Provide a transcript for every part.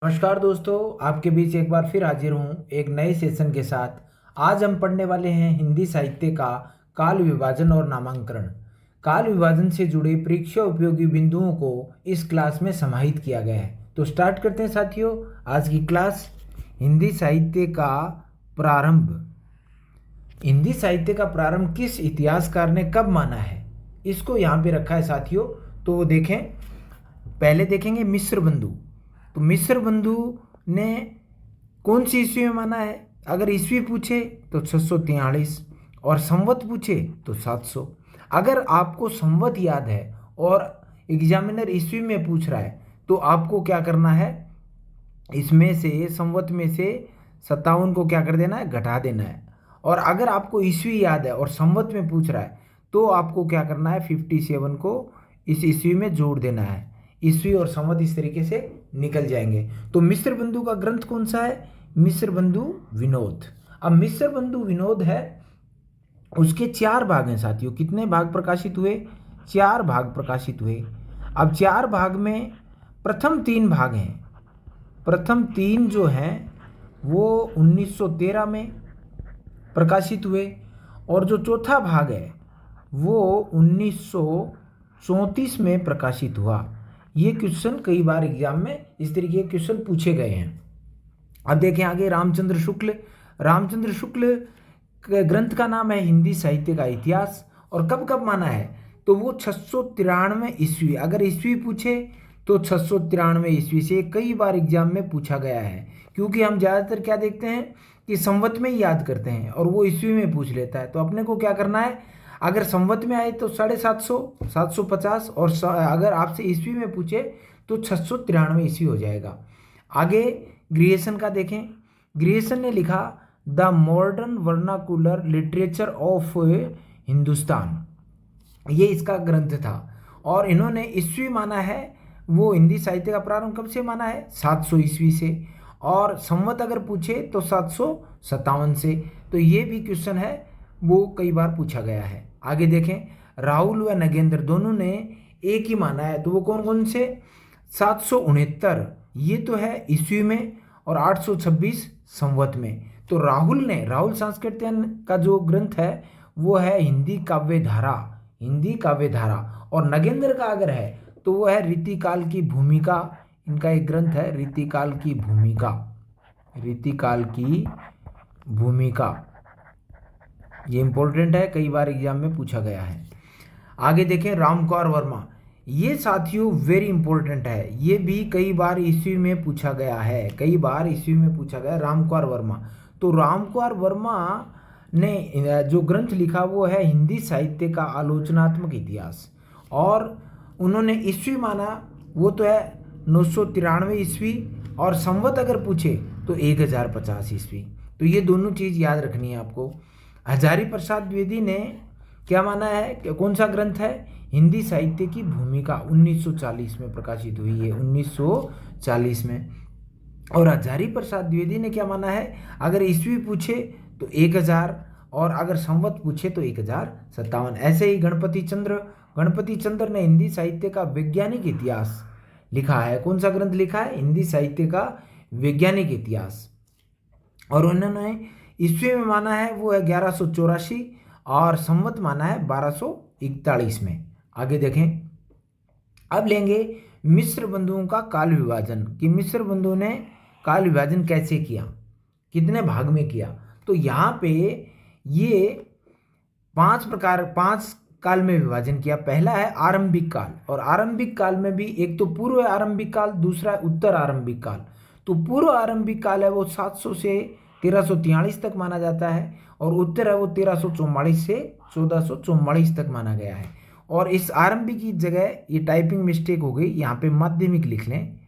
नमस्कार दोस्तों, आपके बीच एक बार फिर हाजिर हूँ एक नए सेशन के साथ। आज हम पढ़ने वाले हैं हिंदी साहित्य का काल विभाजन और नामांकन। काल विभाजन से जुड़े परीक्षा उपयोगी बिंदुओं को इस क्लास में समाहित किया गया है। तो स्टार्ट करते हैं साथियों आज की क्लास। हिंदी साहित्य का प्रारंभ। हिंदी साहित्य का प्रारंभ किस इतिहासकार ने कब माना है, इसको यहाँ पे रखा है साथियों। तो देखें, पहले देखेंगे मिस्र बंधु। तो मिस्र बंधु ने कौन सी ईस्वी में माना है? अगर ईस्वी पूछे तो 643 और संवत पूछे तो 700। अगर आपको संवत याद है और एग्जामिनर ईस्वी में पूछ रहा है तो आपको क्या करना है, इसमें से संवत में से 57 को क्या कर देना है, घटा देना है। और अगर आपको ईस्वी याद है और संवत में पूछ रहा है तो आपको क्या करना है, 57 को इस ईस्वी में जोड़ देना है। ईस्वी और संवत इस तरीके से निकल जाएंगे। तो मिस्र बंधु का ग्रंथ कौन सा है? मिस्र बंधु विनोद। अब मिस्र बंधु विनोद है, उसके 4 भाग हैं साथियों। कितने भाग प्रकाशित हुए? 4 भाग प्रकाशित हुए। अब 4 भाग में प्रथम 3 भाग हैं। प्रथम 3 जो हैं वो 1913 में प्रकाशित हुए और जो चौथा भाग है वो 1934 में प्रकाशित हुआ। ये क्वेश्चन कई बार एग्जाम में इस तरीके के क्वेश्चन पूछे गए हैं। अब देखें आगे, रामचंद्र शुक्ल। रामचंद्र शुक्ल ग्रंथ का नाम है हिंदी साहित्य का इतिहास। और कब कब माना है? तो वो 693 ईस्वी। अगर ईस्वी पूछे तो 693 ईस्वी से कई बार एग्जाम में पूछा गया है, क्योंकि हम ज़्यादातर क्या देखते हैं कि संवत में ही याद करते हैं और वो ईस्वी में पूछ लेता है। तो अपने को क्या करना है, अगर संवत में आए तो 750, 750 और अगर आपसे ईस्वी में पूछे तो 693 ईस्वी हो जाएगा। आगे ग्रियर्सन का देखें। ग्रियर्सन ने लिखा the modern vernacular literature of Hindustan, ये इसका ग्रंथ था। और इन्होंने ईस्वी माना है, वो हिंदी साहित्य का प्रारंभ कब से माना है? 700 ईस्वी से। और संवत अगर पूछे तो 757 से। तो ये भी क्वेश्चन है, वो कई बार पूछा गया है। आगे देखें, राहुल व नगेंद्र दोनों ने एक ही माना है। तो वो कौन कौन से? 769 ये तो है ईस्वी में और 826 संवत में। तो राहुल सांस्कृतिक का जो ग्रंथ है वो है हिंदी काव्य धारा। हिंदी काव्य धारा। और नगेंद्र का अगर है तो वो है रीतिकाल की भूमिका। इनका एक ग्रंथ है रीतिकाल की भूमिका। रीतिकाल की भूमिका, ये इंपॉर्टेंट है, कई बार एग्जाम में पूछा गया है। आगे देखें, रामकुमार वर्मा। ये साथियों वेरी इंपॉर्टेंट है, ये भी कई बार ईस्वी में पूछा गया है। कई बार ईस्वी में पूछा गया रामकुमार वर्मा। तो रामकुमार वर्मा ने जो ग्रंथ लिखा वो है हिंदी साहित्य का आलोचनात्मक इतिहास। और उन्होंने ईस्वी माना वो तो है 993 ईस्वी। और संवत अगर पूछे तो 1050 ईस्वी। तो ये दोनों चीज़ याद रखनी है आपको। हजारी प्रसाद द्विवेदी ने क्या माना है, कौन सा ग्रंथ है? हिंदी साहित्य की भूमिका 1940 में प्रकाशित हुई है, 1940 में। और हजारी प्रसाद द्विवेदी ने क्या माना है, अगर ईस्वी पूछे तो 1000 और अगर संवत पूछे तो 1057। ऐसे ही गणपति चंद्र ने हिंदी साहित्य का वैज्ञानिक इतिहास लिखा है। कौन सा ग्रंथ लिखा है? हिंदी साहित्य का वैज्ञानिक इतिहास। और उन्होंने ईस्वी में माना है वो है 1184 और संवत माना है 1241 में। आगे देखें, अब लेंगे मिस्र बंधुओं का काल विभाजन, कि मिस्र बंधुओं ने काल विभाजन कैसे किया, कितने भाग में किया। तो यहाँ पे ये 5 काल में विभाजन किया। पहला है आरंभिक काल, और आरंभिक काल में भी एक तो पूर्व आरंभिक काल, दूसरा है उत्तर आरंभिक काल। तो पूर्व आरंभिक काल है वो 700 से 1343 तक माना जाता है और उत्तर है वो 1344 से 1444 तक माना गया है। और इस आरंभिक की जगह ये टाइपिंग मिस्टेक हो गई, यहाँ पे माध्यमिक लिख लें,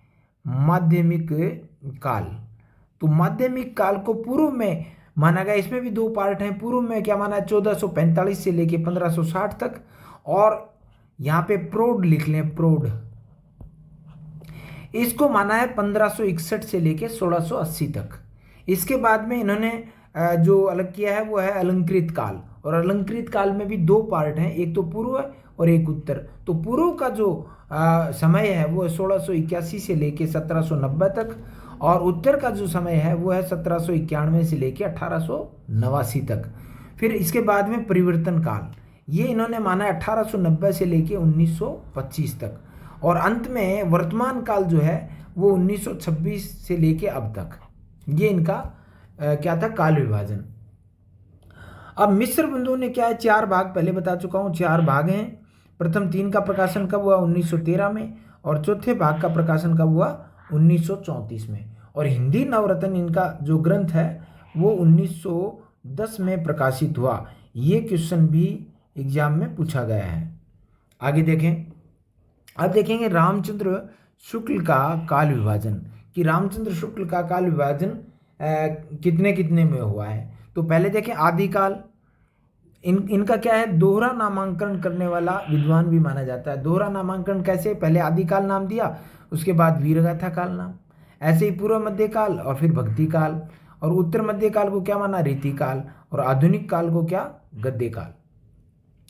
माध्यमिक काल। तो माध्यमिक काल को पूर्व में माना गया। इसमें भी 2 पार्ट हैं। पूर्व में क्या माना है? 1445 से लेके 1560 तक। और यहाँ पे प्रौढ़ लिख लें, प्रौढ़, इसको माना है 1561 से लेके 1680 तक। इसके बाद में इन्होंने जो अलग किया है वो है अलंकृत काल। और अलंकृत काल में भी 2 पार्ट हैं, एक तो पूर्व और एक उत्तर। तो पूर्व का जो समय है वो 1681 से लेके 1790 तक, और उत्तर का जो समय है वो है 1791 से लेके 1889 तक। फिर इसके बाद में परिवर्तन काल, ये इन्होंने माना है 1890 से लेके 1925 तक, और अंत में वर्तमान काल जो है वो 1926 से लेके अब तक। ये इनका क्या था, काल विभाजन। अब मिस्र बंधुओं ने क्या है, 4 भाग पहले बता चुका हूँ, 4 भाग हैं। प्रथम 3 का प्रकाशन कब हुआ, 1913 में, और चौथे भाग का प्रकाशन कब हुआ, 1934 में। और हिंदी नवरत्न इनका जो ग्रंथ है वो 1910 में प्रकाशित हुआ। ये क्वेश्चन भी एग्जाम में पूछा गया है। आगे देखें, अब देखेंगे रामचंद्र शुक्ल का काल विभाजन, कि रामचंद्र शुक्ल का काल विभाजन कितने कितने में हुआ है। तो पहले देखें आदिकाल, इनका क्या है, दोहरा नामांकन करने वाला विद्वान भी माना जाता है। दोहरा नामांकन कैसे, पहले आदिकाल नाम दिया, उसके बाद वीरगाथा काल नाम, ऐसे ही पूर्व मध्यकाल और फिर भक्ति काल, और उत्तर मध्यकाल को क्या माना, रीतिकाल, और आधुनिक काल को क्या, गद्य काल।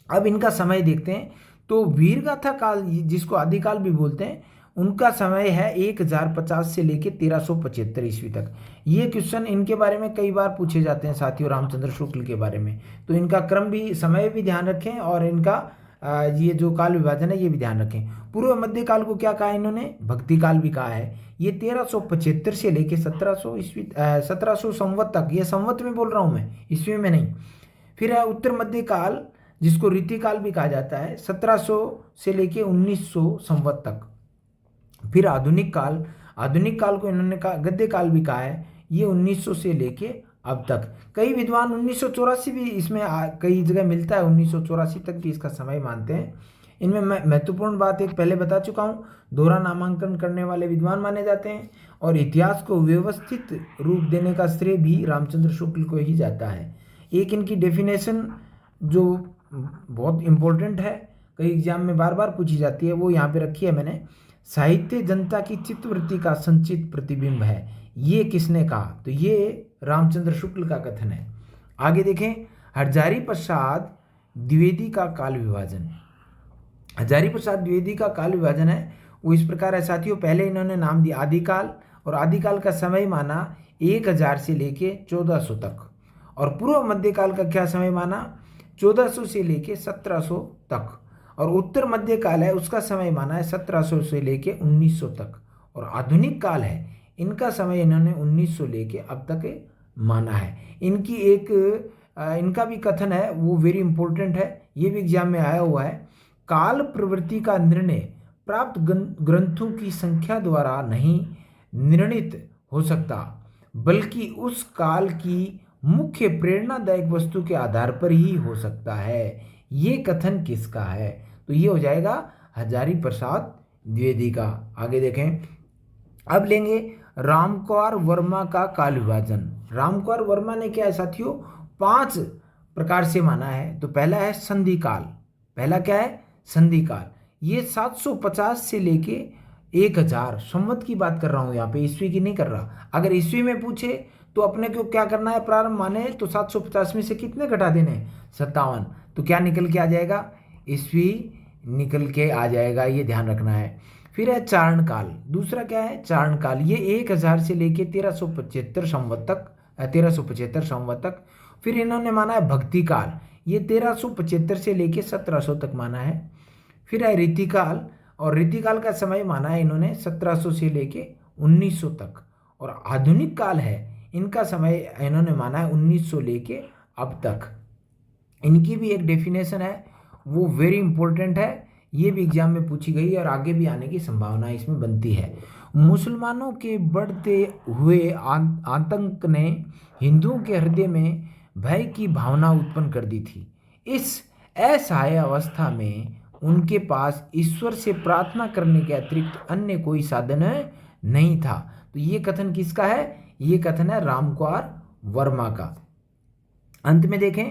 अब इनका समय देखते हैं। तो वीरगाथा काल जिसको आदिकाल भी बोलते हैं, उनका समय है 1050 से लेके 1375 ईस्वी तक। ये क्वेश्चन इनके बारे में कई बार पूछे जाते हैं साथियों, रामचंद्र शुक्ल के बारे में। तो इनका क्रम भी, समय भी ध्यान रखें, और इनका ये जो काल विभाजन है ये भी ध्यान रखें। पूर्व मध्य काल को क्या कहा इन्होंने, भक्ति काल भी कहा है। ये 1375 से लेके 1700 ईस्वी 1700 संवत तक, ये संवत में बोल रहा हूँ मैं, ईस्वी में नहीं। फिर है उत्तर मध्य काल जिसको रीतिकाल भी कहा जाता है, 1700 से लेके 1900 संवत तक। फिर आधुनिक काल, आधुनिक काल को इन्होंने कहा, गद्य काल भी कहा है, ये 1900 से लेके अब तक। कई विद्वान 1984 भी इसमें कई जगह मिलता है, 1984 तक भी इसका समय मानते हैं। इनमें मैं महत्वपूर्ण बात एक पहले बता चुका हूँ, दोहरा नामांकन करने वाले विद्वान माने जाते हैं, और इतिहास को व्यवस्थित रूप देने का श्रेय भी रामचंद्र शुक्ल को ही जाता है। एक इनकी डेफिनेशन जो बहुत इम्पोर्टेंट है, कई एग्जाम में बार बार पूछी जाती है, वो यहाँ पे रखी है मैंने, साहित्य जनता की चित्तवृत्ति का संचित प्रतिबिंब है। ये किसने कहा, तो ये रामचंद्र शुक्ल का कथन है। आगे देखें, हजारी प्रसाद द्विवेदी का काल विभाजन। हजारी प्रसाद द्विवेदी का काल विभाजन है वो इस प्रकार है साथियों। पहले इन्होंने नाम दिया आदिकाल, और आदिकाल का समय माना 1000 से लेके 1400 तक, और पूर्व मध्यकाल का क्या समय माना, 1400 से लेके 1700 तक, और उत्तर मध्यकाल है उसका समय माना है 1700 से लेके 1900 तक, और आधुनिक काल है इनका समय इन्होंने 1900 लेके अब तक माना है। इनकी एक इनका भी कथन है वो वेरी इंपॉर्टेंट है, ये भी एग्जाम में आया हुआ है। काल प्रवृत्ति का निर्णय प्राप्त ग्रंथों की संख्या द्वारा नहीं निर्णित हो सकता, बल्कि उस काल की मुख्य प्रेरणादायक वस्तु के आधार पर ही हो सकता है। ये कथन किसका है, तो ये हो जाएगा हजारी प्रसाद द्विवेदी का। आगे देखें, अब लेंगे रामकुमार वर्मा का काल विभाजन। रामकुमार वर्मा ने क्या है साथियों, 5 प्रकार से माना है। तो पहला है संधि काल, पहला क्या है, संधि काल। ये 750 से लेके 1000 संवत की बात कर रहा हूँ यहाँ पे, ईस्वी की नहीं कर रहा। अगर ईस्वी में पूछे तो अपने को क्या करना है, प्रारंभ माने तो 750 में से कितने घटा देने, 57। तो क्या निकल के आ जाएगा, ईस्वी निकल के आ जाएगा, ये ध्यान रखना है। फिर है चारण काल, दूसरा क्या है, चारण काल। ये 1000 से लेके 1375 संवत तक, 1375 संवत तक। फिर इन्होंने माना है भक्ति काल, ये 1375 से लेके 1700 तक माना है। फिर है रीतिकाल, और रीतिकाल का समय माना है इन्होंने 1700 से लेके 1900 तक। और आधुनिक काल है, इनका समय इन्होंने माना है 1900 लेके अब तक। इनकी भी एक डेफिनेशन है वो वेरी इंपॉर्टेंट है, ये भी एग्जाम में पूछी गई और आगे भी आने की संभावना इसमें बनती है। मुसलमानों के बढ़ते हुए आतंक ने हिंदुओं के हृदय में भय की भावना उत्पन्न कर दी थी। इस असहाय अवस्था में उनके पास ईश्वर से प्रार्थना करने के अतिरिक्त अन्य कोई साधन नहीं था। तो ये कथन किसका है, ये कथन है रामकुमार वर्मा का। अंत में देखें,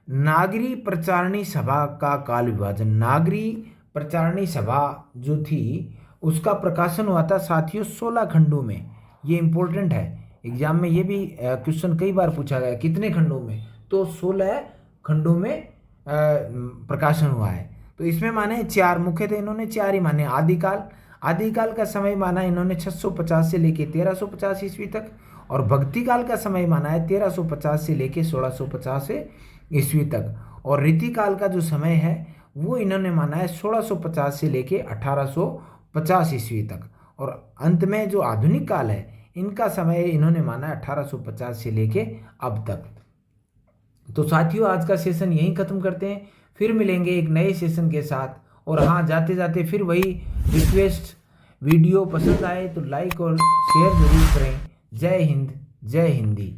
नागरी प्रचारणी सभा का काल विभाजन। नागरी प्रचारणी सभा जो थी उसका प्रकाशन हुआ था साथियों 16 खंडों में। ये इंपॉर्टेंट है, एग्जाम में ये भी क्वेश्चन कई बार पूछा गया, कितने खंडों में, तो 16 खंडों में प्रकाशन हुआ है। तो इसमें माने चार, मुख्यतः इन्होंने चार ही माने। आदिकाल, आदिकाल का समय माना इन्होंने 650 से लेके 1350 ईस्वी तक, और भक्ति काल का समय माना है 1350 से लेके 1650 ईस्वी तक, और रीतिकाल का जो समय है वो इन्होंने माना है 1650 से लेके 1850 ईस्वी तक, और अंत में जो आधुनिक काल है इनका समय इन्होंने माना है 1850 से लेके अब तक। तो साथियों आज का सेशन यहीं ख़त्म करते हैं, फिर मिलेंगे एक नए सेशन के साथ। और हाँ, जाते जाते फिर वही रिक्वेस्ट, वीडियो पसंद आए तो लाइक और शेयर जरूर करें। जय हिंद, जय हिंदी।